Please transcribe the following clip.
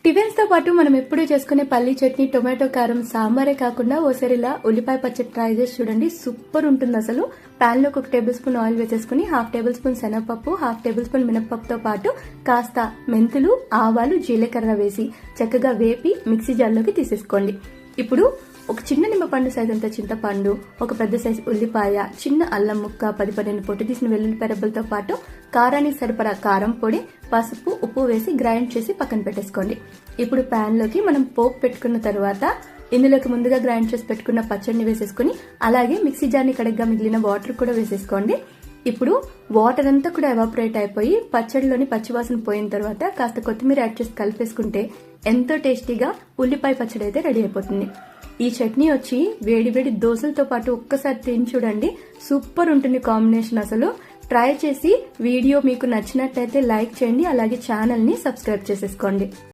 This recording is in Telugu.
టిఫిన్స్ తో పాటు మనం ఎప్పుడూ చేసుకునే పల్లి చట్నీ, టొమాటో కారం, సాంబారే కాకుండా ఓసారిలా ఉల్లిపాయ పచ్చడి ట్రై చేసి చూడండి. సూపర్ ఉంటుంది అసలు. పాన్ లోకి 1 టేబుల్ స్పూన్ ఆయిల్ వేసేసుకుని 1/2 టేబుల్ స్పూన్ శనగపప్పు, 1/2 టేబుల్ స్పూన్ మినపప్పుతో పాటు కాస్త మెంతులు, ఆవాలు, జీలకర్ర వేసి చక్కగా వేపి మిక్సీ జార్లోకి తీసేసుకోండి. ఇప్పుడు ఒక చిన్న నిమ్మపండు సైజ్ అంత చింతపండు, ఒక పెద్ద సైజు ఉల్లిపాయ, చిన్న అల్లం ముక్క, 10-12 పొట్టు తీసిన వెల్లుల్లి రెబ్బలతో పాటు కారానికి సరిపడా కారం పొడి, పసుపు, ఉప్పు వేసి గ్రైండ్ చేసి పక్కన పెట్టేసుకోండి. ఇప్పుడు ప్యాన్ లోకి మనం పోపు పెట్టుకున్న తర్వాత ఇందులోకి ముందుగా గ్రైండ్ చేసి పెట్టుకున్న పచ్చడిని వేసేసుకుని అలాగే మిక్సీ జార్ని కడగ్గా మిగిలిన వాటర్ కూడా వేసేసుకోండి. ఇప్పుడు వాటర్ అంతా కూడా ఎవాపరేట్ అయిపోయి పచ్చడిలోని పచ్చివాసన పోయిన తర్వాత కాస్త కొత్తిమీర యాడ్ చేసి కలిపేసుకుంటే ఎంతో టేస్టీగా ఉల్లిపాయ పచ్చడి అయితే రెడీ అయిపోతుంది. ఈ చట్నీ వచ్చి వేడి వేడి దోశలతో పాటు ఒక్కసారి తిని చూడండి. సూపర్ ఉంటుంది కాంబినేషన్ అసలు. ట్రై చేసి వీడియో మీకు నచ్చినట్లయితే లైక్ చేయండి, అలాగే ఛానల్ ని సబ్స్క్రైబ్ చేసేసుకోండి.